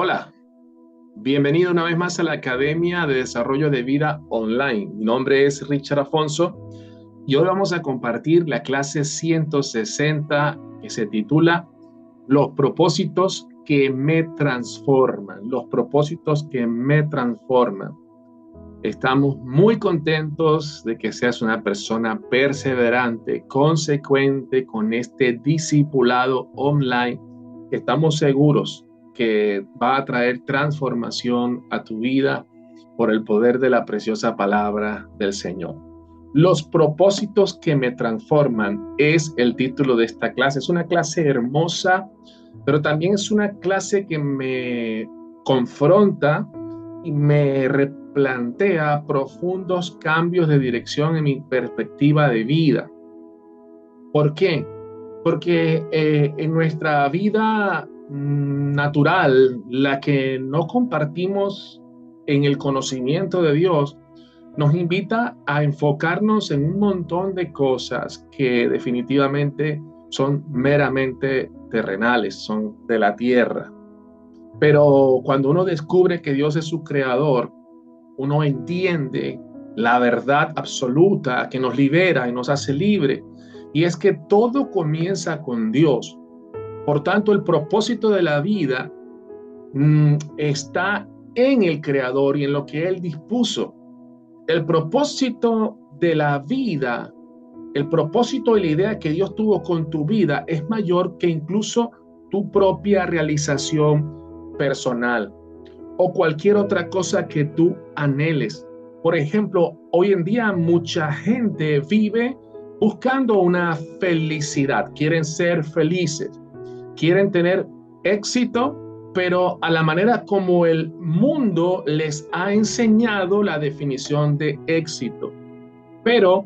Hola, bienvenido una vez más a la Academia de Desarrollo de Vida Online. Mi nombre es Richard Afonso y hoy vamos a compartir la clase 160 que se titula Los propósitos que me transforman. Los propósitos que me transforman. Estamos muy contentos de que seas una persona perseverante, consecuente con este discipulado online. Estamos seguros que va a traer transformación a tu vida por el poder de la preciosa palabra del Señor. Los propósitos que me transforman es el título de esta clase. Es una clase hermosa, pero también es una clase que me confronta y me replantea profundos cambios de dirección en mi perspectiva de vida. ¿Por qué? Porque en nuestra vida natural, la que no compartimos en el conocimiento de Dios, nos invita a enfocarnos en un montón de cosas que definitivamente son meramente terrenales, son de la tierra. Pero cuando uno descubre que Dios es su creador, uno entiende la verdad absoluta que nos libera y nos hace libre. Y es que todo comienza con Dios. Por tanto, el propósito de la vida está en el creador y en lo que Él dispuso. El propósito de la vida, el propósito y la idea que Dios tuvo con tu vida es mayor que incluso tu propia realización personal o cualquier otra cosa que tú anheles. Por ejemplo, hoy en día mucha gente vive buscando una felicidad, quieren ser felices, quieren tener éxito, pero a la manera como el mundo les ha enseñado la definición de éxito. Pero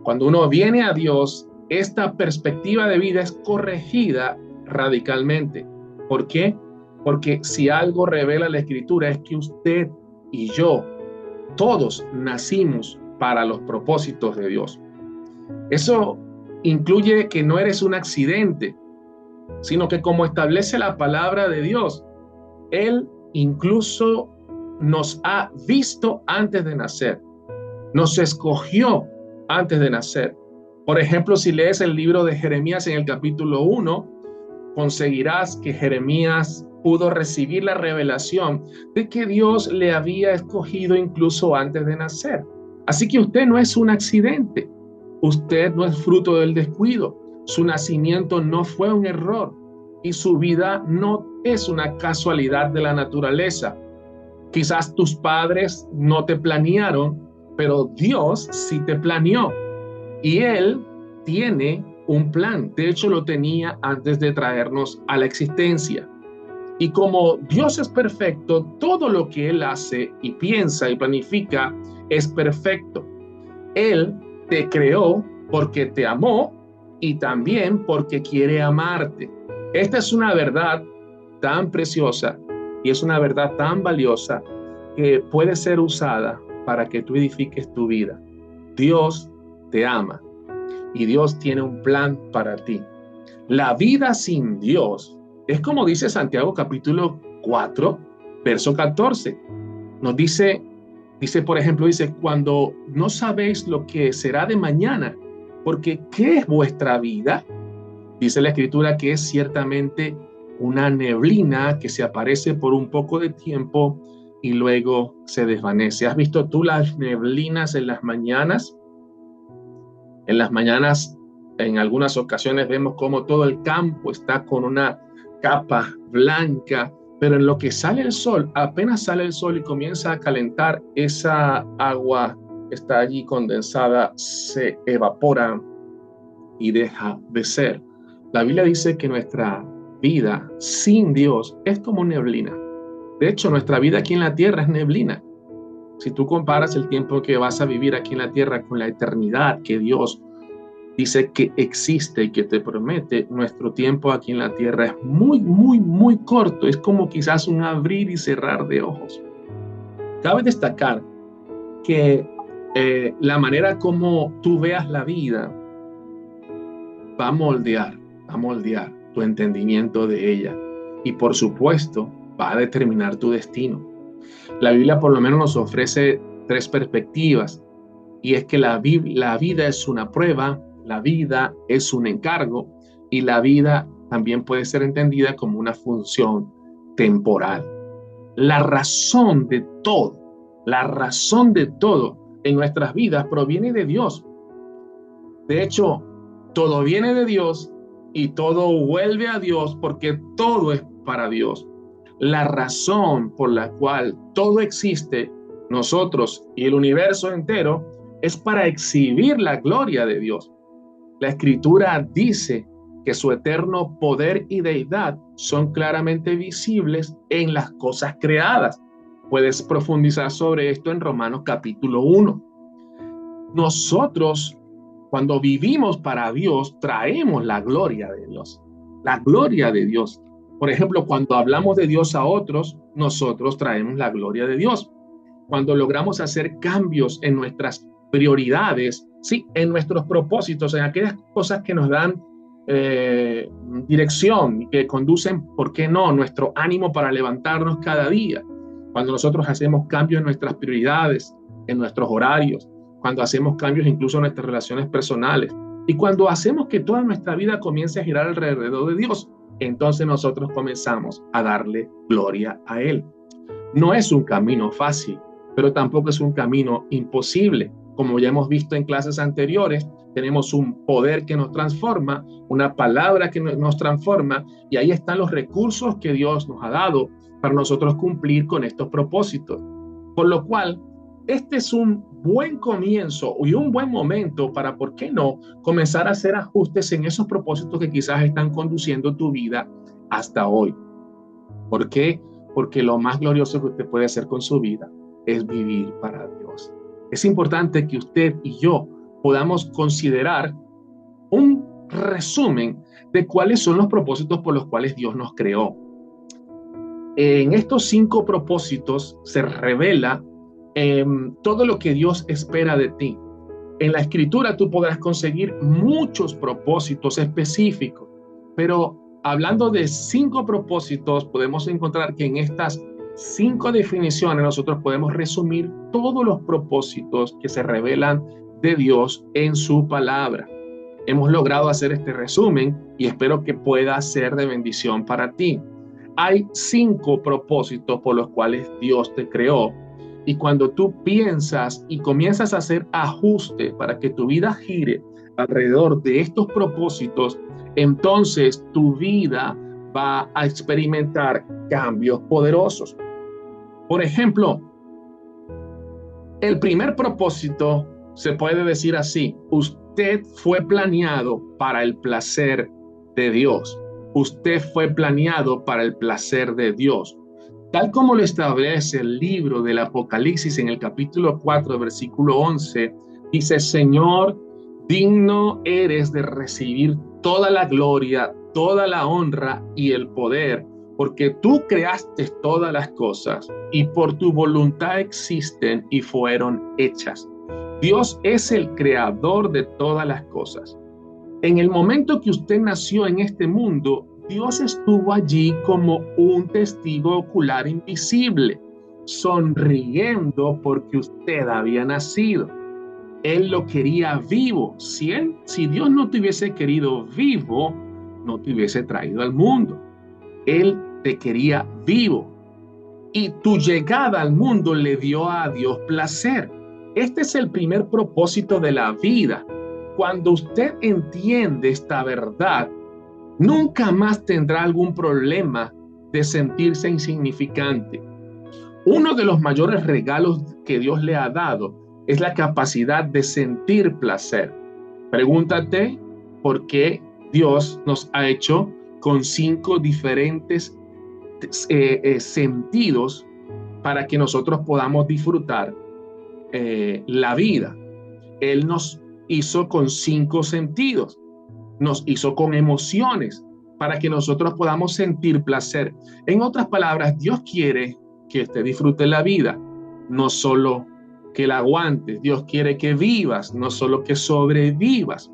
cuando uno viene a Dios, esta perspectiva de vida es corregida radicalmente. ¿Por qué? Porque si algo revela la Escritura es que usted y yo, todos nacimos para los propósitos de Dios. Eso incluye que no eres un accidente, sino que como establece la palabra de Dios, Él incluso nos ha visto antes de nacer, nos escogió antes de nacer. Por ejemplo, si lees el libro de Jeremías en el capítulo 1, conseguirás que Jeremías pudo recibir la revelación de que Dios le había escogido incluso antes de nacer. Así que usted no es un accidente, usted no es fruto del descuido, su nacimiento no fue un error y su vida no es una casualidad de la naturaleza. Quizás tus padres no te planearon, pero Dios sí te planeó y Él tiene un plan. De hecho, lo tenía antes de traernos a la existencia. Y como Dios es perfecto, todo lo que Él hace y piensa y planifica es perfecto. Él te creó porque te amó y también porque quiere amarte. Esta es una verdad tan preciosa y es una verdad tan valiosa que puede ser usada para que tú edifiques tu vida. Dios te ama y Dios tiene un plan para ti. La vida sin Dios es como dice Santiago capítulo 4, verso 14. Nos dice, por ejemplo, dice, cuando no sabéis lo que será de mañana, porque ¿qué es vuestra vida? Dice la Escritura que es ciertamente una neblina que se aparece por un poco de tiempo y luego se desvanece. ¿Has visto tú las neblinas en las mañanas? En las mañanas, en algunas ocasiones vemos como todo el campo está con una capa blanca, pero en lo que sale el sol, apenas sale el sol y comienza a calentar, esa agua está allí condensada, se evapora y deja de ser. La Biblia dice que nuestra vida sin Dios es como neblina. De hecho, nuestra vida aquí en la tierra es neblina. Si tú comparas el tiempo que vas a vivir aquí en la tierra con la eternidad que Dios dice que existe y que te promete, nuestro tiempo aquí en la tierra es muy, muy, muy corto. Es como quizás un abrir y cerrar de ojos. Cabe destacar que la manera como tú veas la vida va a moldear tu entendimiento de ella. Y por supuesto, va a determinar tu destino. La Biblia por lo menos nos ofrece tres perspectivas, y es que la vida es una prueba, la vida es un encargo, y la vida también puede ser entendida como una función temporal. La razón de todo en nuestras vidas proviene de Dios. De hecho, todo viene de Dios y todo vuelve a Dios porque todo es para Dios. La razón por la cual todo existe, nosotros y el universo entero, es para exhibir la gloria de Dios. La Escritura dice que su eterno poder y deidad son claramente visibles en las cosas creadas. Puedes profundizar sobre esto en Romanos capítulo 1. Nosotros, cuando vivimos para Dios, traemos la gloria de Dios. La gloria de Dios. Por ejemplo, cuando hablamos de Dios a otros, nosotros traemos la gloria de Dios. Cuando logramos hacer cambios en nuestras prioridades, sí, en nuestros propósitos, en aquellas cosas que nos dan dirección y que conducen, ¿por qué no?, nuestro ánimo para levantarnos cada día. Cuando nosotros hacemos cambios en nuestras prioridades, en nuestros horarios, cuando hacemos cambios incluso en nuestras relaciones personales y cuando hacemos que toda nuestra vida comience a girar alrededor de Dios, entonces nosotros comenzamos a darle gloria a Él. No es un camino fácil, pero tampoco es un camino imposible. Como ya hemos visto en clases anteriores, tenemos un poder que nos transforma, una palabra que nos transforma, y ahí están los recursos que Dios nos ha dado para nosotros cumplir con estos propósitos. Por lo cual, este es un buen comienzo y un buen momento para, ¿por qué no?, comenzar a hacer ajustes en esos propósitos que quizás están conduciendo tu vida hasta hoy. ¿Por qué? Porque lo más glorioso que usted puede hacer con su vida es vivir para Dios. Es importante que usted y yo podamos considerar un resumen de cuáles son los propósitos por los cuales Dios nos creó. En estos 5 propósitos se revela todo lo que Dios espera de ti. En la Escritura tú podrás conseguir muchos propósitos específicos, pero hablando de 5 propósitos, podemos encontrar que en estas 5 definiciones nosotros podemos resumir todos los propósitos que se revelan de Dios en su palabra. Hemos logrado hacer este resumen y espero que pueda ser de bendición para ti. Hay 5 propósitos por los cuales Dios te creó. Y cuando tú piensas y comienzas a hacer ajustes para que tu vida gire alrededor de estos propósitos, entonces tu vida va a experimentar cambios poderosos. Por ejemplo, el primer propósito se puede decir así: usted fue planeado para el placer de Dios. Usted fue planeado para el placer de Dios. Tal como lo establece el libro del Apocalipsis en el capítulo 4, versículo 11, dice: Señor, digno eres de recibir toda la gloria, toda la honra y el poder, porque tú creaste todas las cosas y por tu voluntad existen y fueron hechas. Dios es el creador de todas las cosas. En el momento que usted nació en este mundo, Dios estuvo allí como un testigo ocular invisible, sonriendo porque usted había nacido. Él lo quería vivo. Si Dios no te hubiese querido vivo, no te hubiese traído al mundo. Él te quería vivo. Y tu llegada al mundo le dio a Dios placer. Este es el primer propósito de la vida. Cuando usted entiende esta verdad, nunca más tendrá algún problema de sentirse insignificante. Uno de los mayores regalos que Dios le ha dado es la capacidad de sentir placer. Pregúntate por qué Dios nos ha hecho con 5 diferentes sentidos para que nosotros podamos disfrutar la vida. Él nos hizo con 5 sentidos. Nos hizo con emociones para que nosotros podamos sentir placer. En otras palabras, Dios quiere que usted disfrute la vida, no solo que la aguantes. Dios quiere que vivas, no solo que sobrevivas.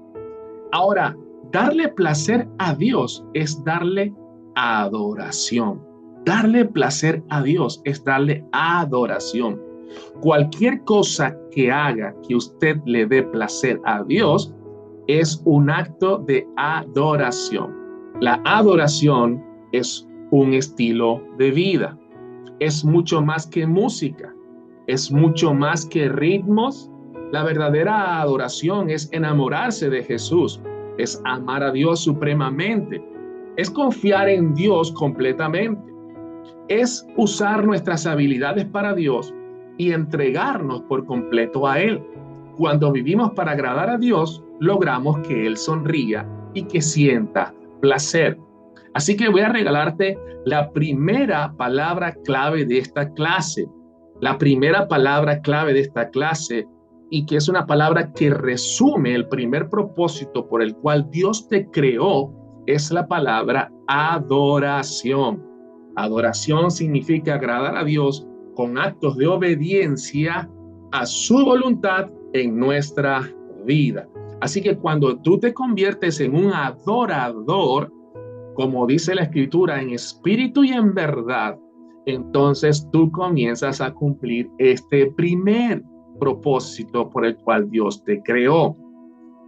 Ahora, darle placer a Dios es darle adoración. Darle placer a Dios es darle adoración. Cualquier cosa que haga que usted le dé placer a Dios es un acto de adoración. La adoración es un estilo de vida. Es mucho más que música. Es mucho más que ritmos. La verdadera adoración es enamorarse de Jesús. Es amar a Dios supremamente. Es confiar en Dios completamente. Es usar nuestras habilidades para Dios y entregarnos por completo a Él. Cuando vivimos para agradar a Dios, logramos que Él sonría y que sienta placer. Así que voy a regalarte la primera palabra clave de esta clase. La primera palabra clave de esta clase, y que es una palabra que resume el primer propósito por el cual Dios te creó, es la palabra adoración. Adoración significa agradar a Dios con actos de obediencia a su voluntad en nuestra vida. Así que cuando tú te conviertes en un adorador, como dice la Escritura, en espíritu y en verdad, entonces tú comienzas a cumplir este primer propósito por el cual Dios te creó.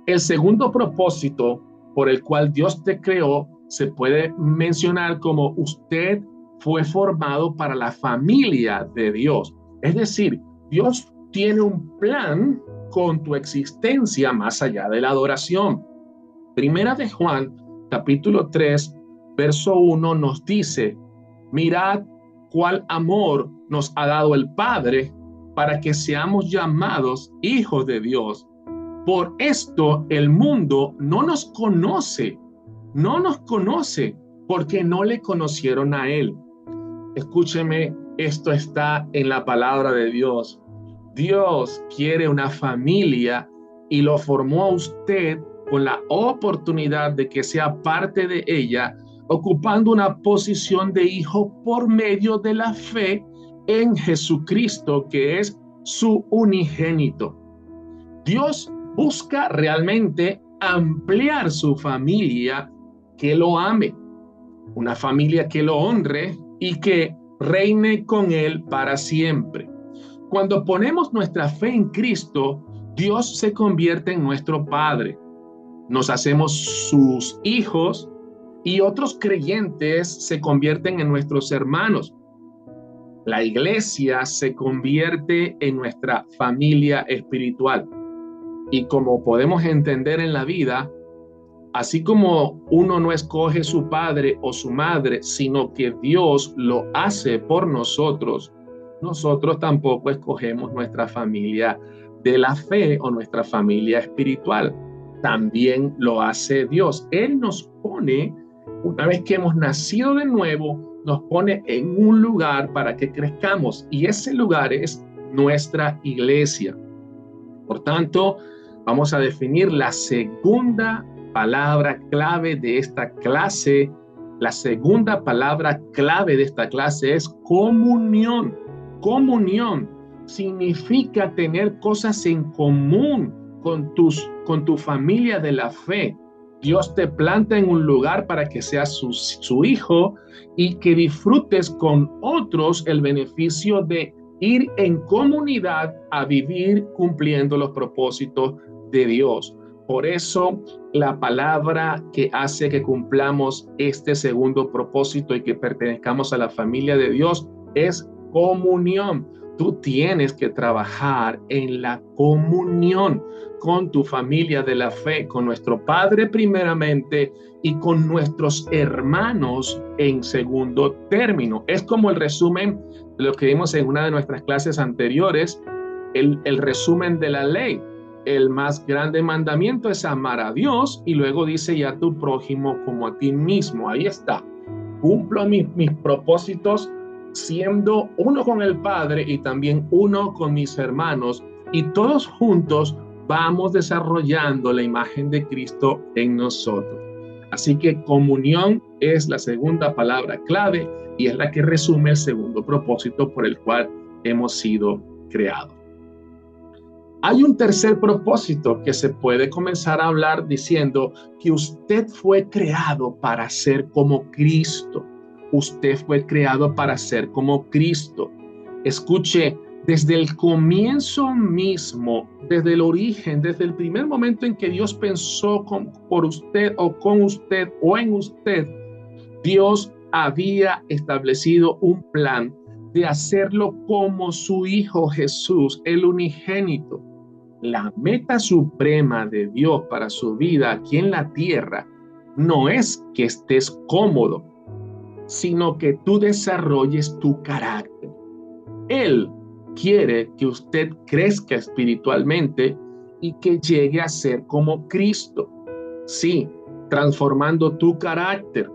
El segundo propósito por el cual Dios te creó se puede mencionar como usted fue formado para la familia de Dios. Es decir, Dios tiene un plan con tu existencia más allá de la adoración. Primera de Juan, capítulo 3, verso 1 nos dice, mirad cuál amor nos ha dado el Padre para que seamos llamados hijos de Dios. Por esto el mundo no nos conoce porque no le conocieron a Él. Escúcheme, esto está en la palabra de Dios. Dios quiere una familia y lo formó a usted con la oportunidad de que sea parte de ella, ocupando una posición de hijo por medio de la fe en Jesucristo, que es su unigénito. Dios busca realmente ampliar su familia que lo ame, una familia que lo honre y que reine con Él para siempre. Cuando ponemos nuestra fe en Cristo, Dios se convierte en nuestro Padre. Nos hacemos sus hijos y otros creyentes se convierten en nuestros hermanos. La iglesia se convierte en nuestra familia espiritual. Y como podemos entender en la vida, así como uno no escoge su padre o su madre, sino que Dios lo hace por nosotros, nosotros tampoco escogemos nuestra familia de la fe o nuestra familia espiritual. También lo hace Dios. Él nos pone, una vez que hemos nacido de nuevo, nos pone en un lugar para que crezcamos y ese lugar es nuestra iglesia. Por tanto, vamos a definir la segunda palabra clave de esta clase. La segunda palabra clave de esta clase es comunión. Comunión significa tener cosas en común con tu familia de la fe. Dios te planta en un lugar para que seas su hijo y que disfrutes con otros el beneficio de ir en comunidad a vivir cumpliendo los propósitos de Dios. Por eso la palabra que hace que cumplamos este segundo propósito y que pertenezcamos a la familia de Dios es comunión. Tú tienes que trabajar en la comunión con tu familia de la fe, con nuestro Padre primeramente y con nuestros hermanos en segundo término. Es como el resumen de lo que vimos en una de nuestras clases anteriores, el resumen de la ley. El más grande mandamiento es amar a Dios y luego dice ya a tu prójimo como a ti mismo. Ahí está. Cumplo mis propósitos siendo uno con el Padre y también uno con mis hermanos y todos juntos vamos desarrollando la imagen de Cristo en nosotros. Así que comunión es la segunda palabra clave y es la que resume el segundo propósito por el cual hemos sido creados. Hay un tercer propósito que se puede comenzar a hablar diciendo que usted fue creado para ser como Cristo. usted fue creado para ser como Cristo. Escuche, desde el comienzo mismo, desde el origen, desde el primer momento en que Dios pensó por usted o con usted o en usted, Dios había establecido un plan de hacerlo como su Hijo Jesús, el unigénito. La meta suprema de Dios para su vida aquí en la tierra no es que estés cómodo, sino que tú desarrolles tu carácter. Él quiere que usted crezca espiritualmente y que llegue a ser como Cristo. Sí, transformando tu carácter.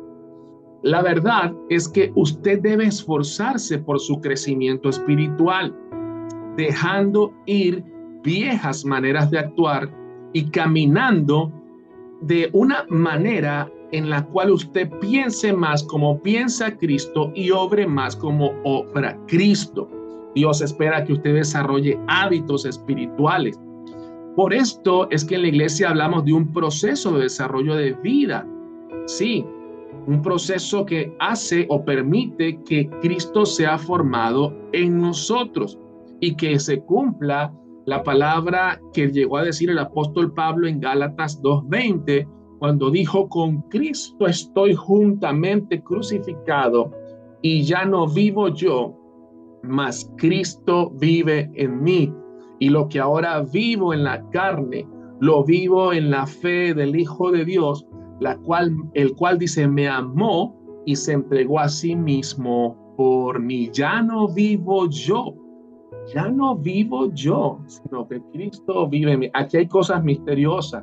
La verdad es que usted debe esforzarse por su crecimiento espiritual, dejando ir viejas maneras de actuar y caminando de una manera en la cual usted piense más como piensa Cristo y obre más como obra Cristo. Dios espera que usted desarrolle hábitos espirituales. Por esto es que en la iglesia hablamos de un proceso de desarrollo de vida. Sí, un proceso que hace o permite que Cristo sea formado en nosotros y que se cumpla la palabra que llegó a decir el apóstol Pablo en Gálatas 2:20, cuando dijo: con Cristo estoy juntamente crucificado y ya no vivo yo, mas Cristo vive en mí. Y lo que ahora vivo en la carne, lo vivo en la fe del Hijo de Dios, el cual dice, me amó y se entregó a sí mismo por mí. Ya no vivo yo, sino que Cristo vive en mí. Aquí hay cosas misteriosas.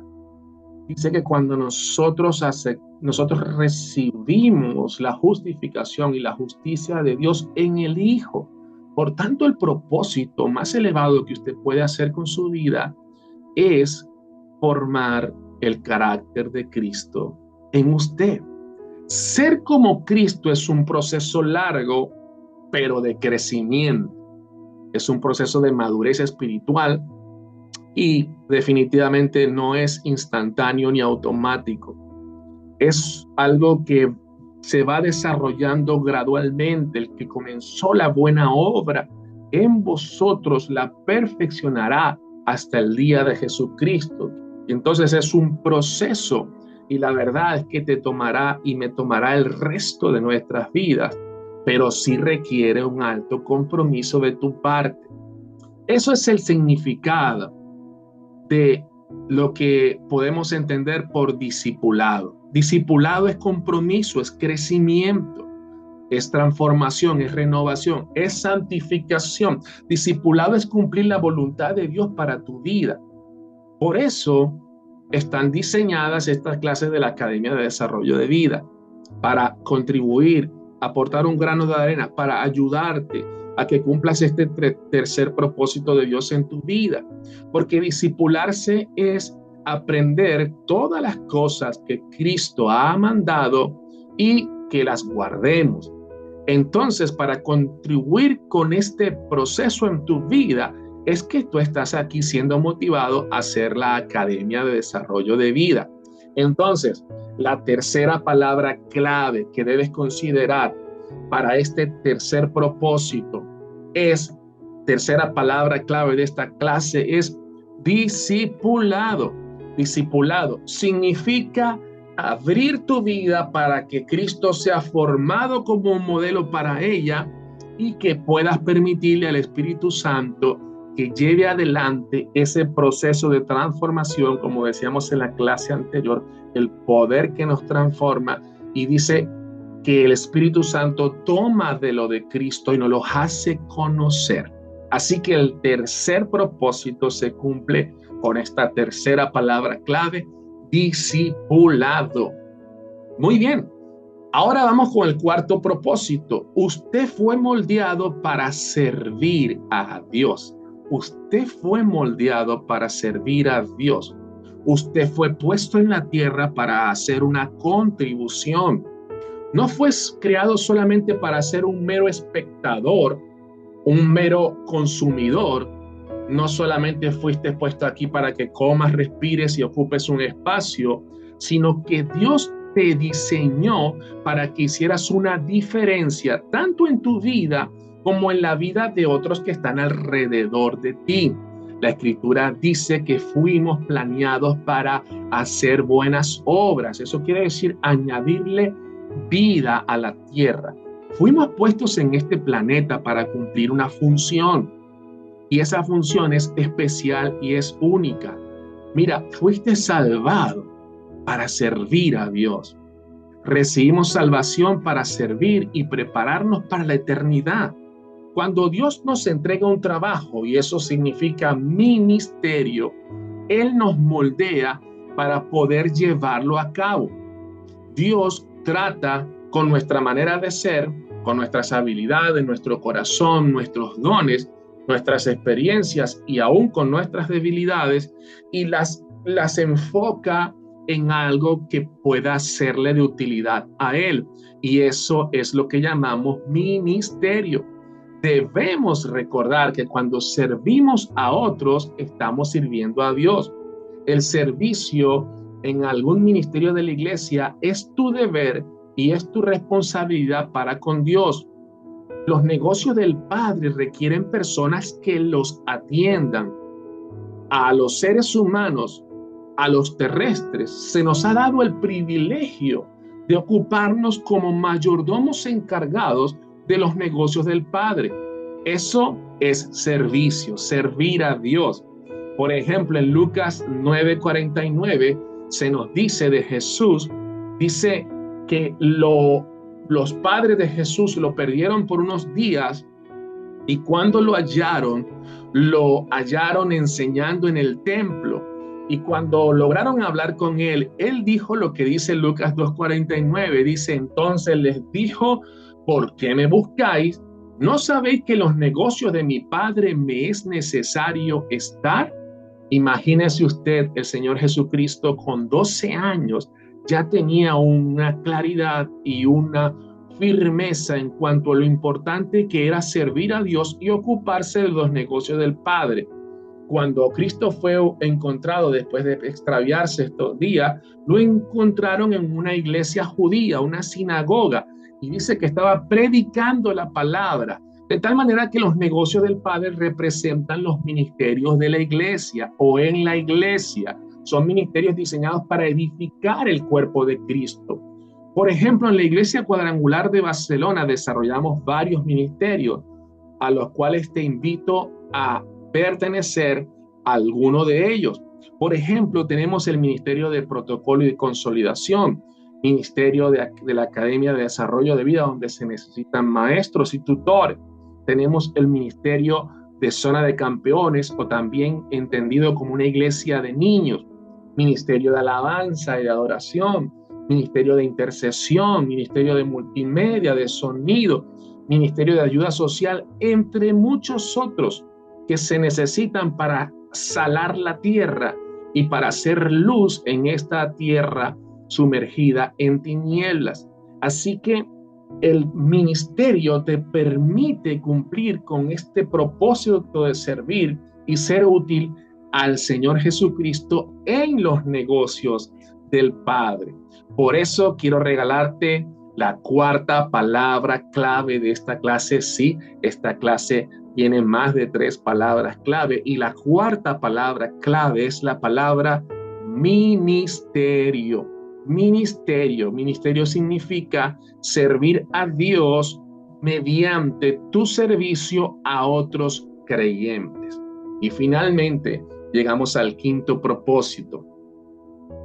Dice que cuando nosotros recibimos la justificación y la justicia de Dios en el Hijo. Por tanto, el propósito más elevado que usted puede hacer con su vida es formar el carácter de Cristo en usted. Ser como Cristo es un proceso largo, pero de crecimiento. Es un proceso de madurez espiritual y definitivamente no es instantáneo ni automático. Es algo que se va desarrollando gradualmente. El que comenzó la buena obra en vosotros la perfeccionará hasta el día de Jesucristo. Entonces es un proceso y la verdad es que te tomará y me tomará el resto de nuestras vidas, pero sí requiere un alto compromiso de tu parte. Eso es el significado de lo que podemos entender por discipulado. Discipulado es compromiso, es crecimiento, es transformación, es renovación, es santificación. Discipulado es cumplir la voluntad de Dios para tu vida. Por eso están diseñadas estas clases de la Academia de Desarrollo de Vida, para contribuir, aportar un grano de arena, para ayudarte a que cumplas este tercer propósito de Dios en tu vida. Porque discipularse es aprender todas las cosas que Cristo ha mandado y que las guardemos. Entonces, para contribuir con este proceso en tu vida, es que tú estás aquí siendo motivado a hacer la Academia de Desarrollo de Vida. Entonces, la tercera palabra clave que debes considerar para este tercer propósito tercera palabra clave de esta clase es discipulado. Discipulado significa abrir tu vida para que Cristo sea formado como un modelo para ella y que puedas permitirle al Espíritu Santo que lleve adelante ese proceso de transformación, como decíamos en la clase anterior, el poder que nos transforma. Y dice que el Espíritu Santo toma de lo de Cristo y nos lo hace conocer. Así que el tercer propósito se cumple con esta tercera palabra clave, discipulado. Muy bien. Ahora vamos con el cuarto propósito. Usted fue moldeado para servir a Dios. Usted fue moldeado para servir a Dios. Usted fue puesto en la tierra para hacer una contribución. No fue creado solamente para ser un mero espectador, un mero consumidor. No solamente fuiste puesto aquí para que comas, respires y ocupes un espacio, sino que Dios te diseñó para que hicieras una diferencia, tanto en tu vida como en la vida de otros que están alrededor de ti. La Escritura dice que fuimos planeados para hacer buenas obras. Eso quiere decir añadirle vida a la tierra. Fuimos puestos en este planeta para cumplir una función, y esa función es especial y es única. Mira, fuiste salvado para servir a Dios. Recibimos salvación para servir y prepararnos para la eternidad. Cuando Dios nos entrega un trabajo, y eso significa ministerio, Él nos moldea para poder llevarlo a cabo. Dios trata con nuestra manera de ser, con nuestras habilidades, nuestro corazón, nuestros dones, nuestras experiencias y aún con nuestras debilidades, y las enfoca en algo que pueda serle de utilidad a Él. Y eso es lo que llamamos ministerio. Debemos recordar que cuando servimos a otros, estamos sirviendo a Dios. El servicio en algún ministerio de la iglesia es tu deber y es tu responsabilidad para con Dios. Los negocios del Padre requieren personas que los atiendan. A los seres humanos, a los terrestres, se nos ha dado el privilegio de ocuparnos como mayordomos encargados de los negocios del Padre. Eso es servicio, servir a Dios. Por ejemplo, en Lucas 9:49 se nos dice de Jesús, dice que los padres de Jesús lo perdieron por unos días, y cuando lo hallaron enseñando en el templo. Y cuando lograron hablar con él, él dijo lo que dice Lucas 2:49. Dice, entonces les dijo, ¿por qué me buscáis? ¿No sabéis que los negocios de mi Padre me es necesario estar? Imagínese usted, el Señor Jesucristo con 12 años ya tenía una claridad y una firmeza en cuanto a lo importante que era servir a Dios y ocuparse de los negocios del Padre. Cuando Cristo fue encontrado después de extraviarse estos días, lo encontraron en una iglesia judía, una sinagoga, y dice que estaba predicando la palabra, de tal manera que los negocios del Padre representan los ministerios de la iglesia o en la iglesia. Son ministerios diseñados para edificar el cuerpo de Cristo. Por ejemplo, en la Iglesia Cuadrangular de Barcelona desarrollamos varios ministerios a los cuales te invito a pertenecer a alguno de ellos. Por ejemplo, tenemos el Ministerio de Protocolo y de Consolidación, Ministerio de la Academia de Desarrollo de Vida, donde se necesitan maestros y tutores. Tenemos el Ministerio de Zona de Campeones, o también entendido como una iglesia de niños, Ministerio de Alabanza y de Adoración, Ministerio de Intercesión, Ministerio de Multimedia, de Sonido, Ministerio de Ayuda Social, entre muchos otros que se necesitan para salar la tierra y para hacer luz en esta tierra sumergida en tinieblas. Así que el ministerio te permite cumplir con este propósito de servir y ser útil al Señor Jesucristo en los negocios del Padre. Por eso quiero regalarte la cuarta palabra clave de esta clase. Sí, esta clase tiene más de 3 palabras clave, y la cuarta palabra clave es la palabra ministerio. Ministerio. Ministerio significa servir a Dios mediante tu servicio a otros creyentes. Y finalmente llegamos al quinto propósito.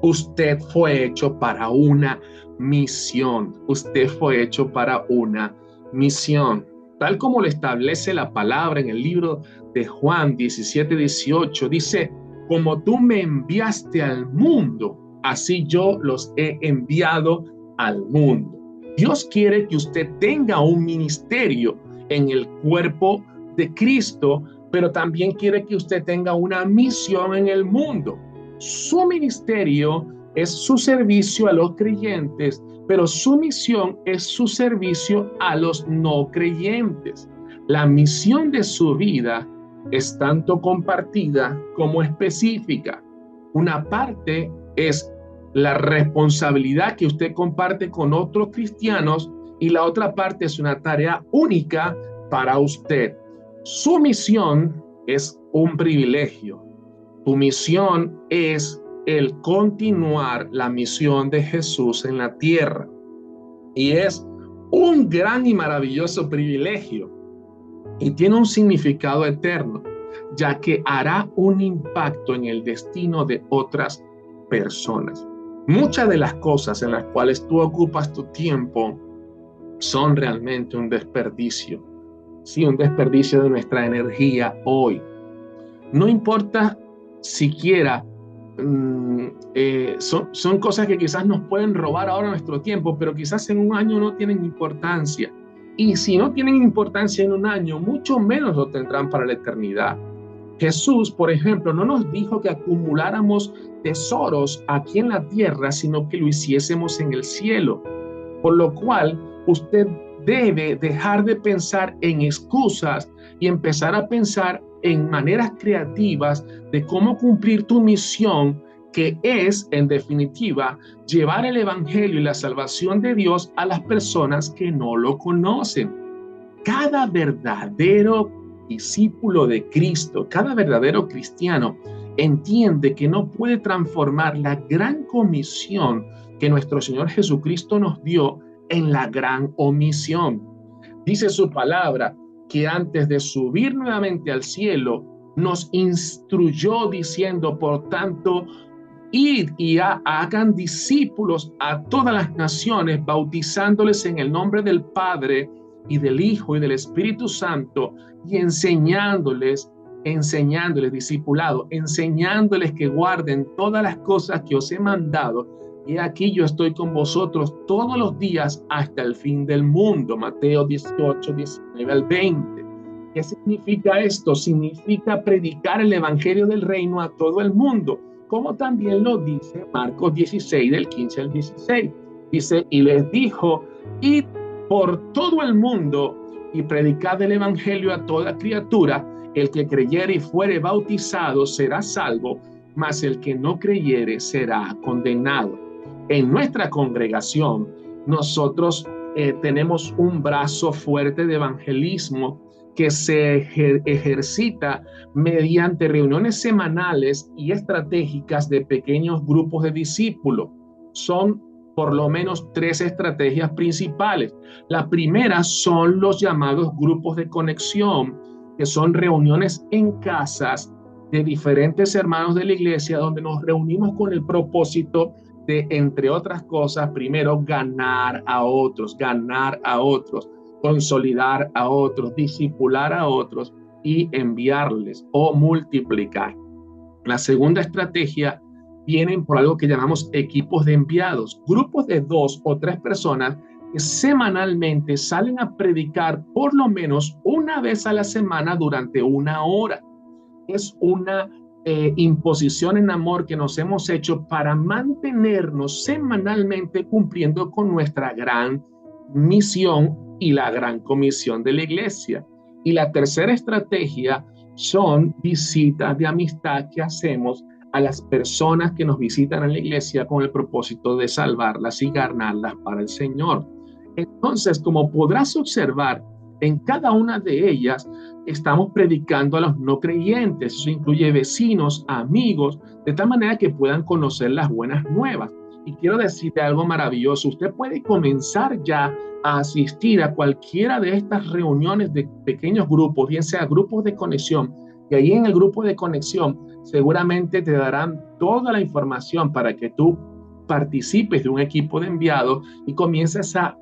Usted fue hecho para una misión. Usted fue hecho para una misión. Tal como lo establece la palabra en el libro de Juan 17:18, dice, como tú me enviaste al mundo, así yo los he enviado al mundo. Dios quiere que usted tenga un ministerio en el cuerpo de Cristo, pero también quiere que usted tenga una misión en el mundo. Su ministerio es su servicio a los creyentes, pero su misión es su servicio a los no creyentes. La misión de su vida es tanto compartida como específica. Una parte es la responsabilidad que usted comparte con otros cristianos y la otra parte es una tarea única para usted. Su misión es un privilegio. Tu misión es el continuar la misión de Jesús en la tierra. Y es un gran y maravilloso privilegio. Y tiene un significado eterno, ya que hará un impacto en el destino de otras personas. Muchas de las cosas en las cuales tú ocupas tu tiempo son realmente un desperdicio. Sí, un desperdicio de nuestra energía hoy. No importa siquiera, son cosas que quizás nos pueden robar ahora nuestro tiempo, pero quizás en un año no tienen importancia. Y si no tienen importancia en un año, mucho menos lo tendrán para la eternidad. Jesús, por ejemplo, no nos dijo que acumuláramos tesoros aquí en la tierra, sino que lo hiciésemos en el cielo. Por lo cual, usted debe dejar de pensar en excusas y empezar a pensar en maneras creativas de cómo cumplir tu misión, que es, en definitiva, llevar el evangelio y la salvación de Dios a las personas que no lo conocen. Cada verdadero discípulo de Cristo, cada verdadero cristiano, entiende que no puede transformar la gran comisión que nuestro Señor Jesucristo nos dio en la gran omisión. Dice su palabra que antes de subir nuevamente al cielo, nos instruyó diciendo, por tanto, id y hagan discípulos a todas las naciones, bautizándoles en el nombre del Padre y del Hijo y del Espíritu Santo, y enseñándoles, discipulado, enseñándoles que guarden todas las cosas que os he mandado. Y aquí yo estoy con vosotros todos los días hasta el fin del mundo. Mateo 18, 19 al 20. ¿Qué significa esto? Significa predicar el evangelio del reino a todo el mundo, como también lo dice Marcos 16, del 15 al 16. Dice, y les dijo, id por todo el mundo y predicad el evangelio a toda criatura. El que creyere y fuere bautizado será salvo, mas el que no creyere será condenado. En nuestra congregación, nosotros tenemos un brazo fuerte de evangelismo que se ejercita mediante reuniones semanales y estratégicas de pequeños grupos de discípulos. Son por lo menos 3 estrategias principales. La primera son los llamados grupos de conexión, que son reuniones en casas de diferentes hermanos de la iglesia, donde nos reunimos con el propósito de, entre otras cosas, primero ganar a otros, consolidar a otros, discipular a otros y enviarles o multiplicar. La segunda estrategia vienen por algo que llamamos equipos de enviados, grupos de 2 o 3 personas que semanalmente salen a predicar por lo menos una vez a la semana durante 1 hora. Es una imposición en amor que nos hemos hecho para mantenernos semanalmente cumpliendo con nuestra gran misión y la gran comisión de la iglesia. Y la tercera estrategia son visitas de amistad que hacemos a las personas que nos visitan en la iglesia con el propósito de salvarlas y ganarlas para el Señor. Entonces, como podrás observar, en cada una de ellas estamos predicando a los no creyentes. Eso incluye vecinos, amigos, de tal manera que puedan conocer las buenas nuevas. Y quiero decirte algo maravilloso. Usted puede comenzar ya a asistir a cualquiera de estas reuniones de pequeños grupos, bien sea grupos de conexión, y ahí en el grupo de conexión seguramente te darán toda la información para que tú participes de un equipo de enviados y comiences a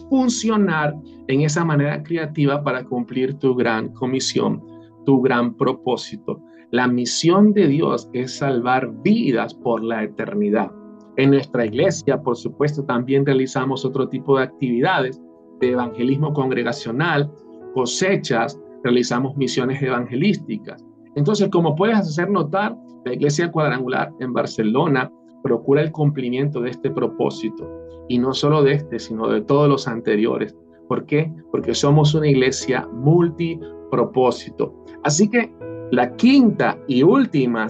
funcionar en esa manera creativa para cumplir tu gran comisión, tu gran propósito. La misión de Dios es salvar vidas por la eternidad. En nuestra iglesia, por supuesto, también realizamos otro tipo de actividades de evangelismo congregacional, cosechas, realizamos misiones evangelísticas. Entonces, como puedes hacer notar, la Iglesia Cuadrangular en Barcelona procura el cumplimiento de este propósito. Y no solo de este, sino de todos los anteriores. ¿Por qué? Porque somos una iglesia multipropósito. Así que la quinta y última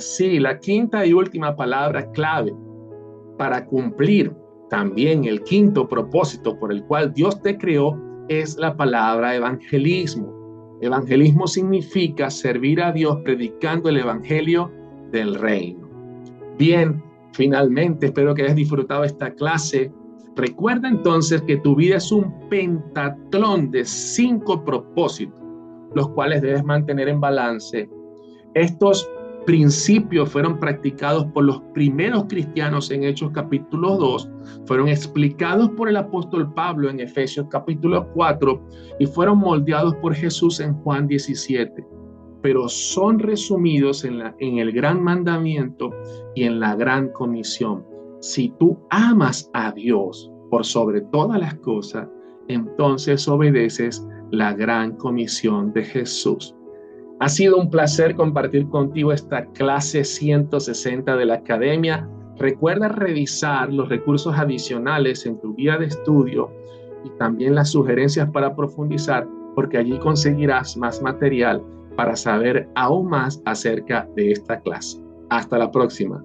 palabra clave para cumplir también el quinto propósito por el cual Dios te creó es la palabra evangelismo. Evangelismo significa servir a Dios predicando el evangelio del reino. Bien, finalmente espero que hayas disfrutado esta clase. Recuerda entonces que tu vida es un pentatlón de 5 propósitos, los cuales debes mantener en balance. Estos principios fueron practicados por los primeros cristianos en Hechos capítulo 2, fueron explicados por el apóstol Pablo en Efesios capítulo 4 y fueron moldeados por Jesús en Juan 17, pero son resumidos en el gran mandamiento y en la gran comisión. Si tú amas a Dios por sobre todas las cosas, entonces obedeces la gran comisión de Jesús. Ha sido un placer compartir contigo esta clase 160 de la Academia. Recuerda revisar los recursos adicionales en tu guía de estudio y también las sugerencias para profundizar, porque allí conseguirás más material para saber aún más acerca de esta clase. Hasta la próxima.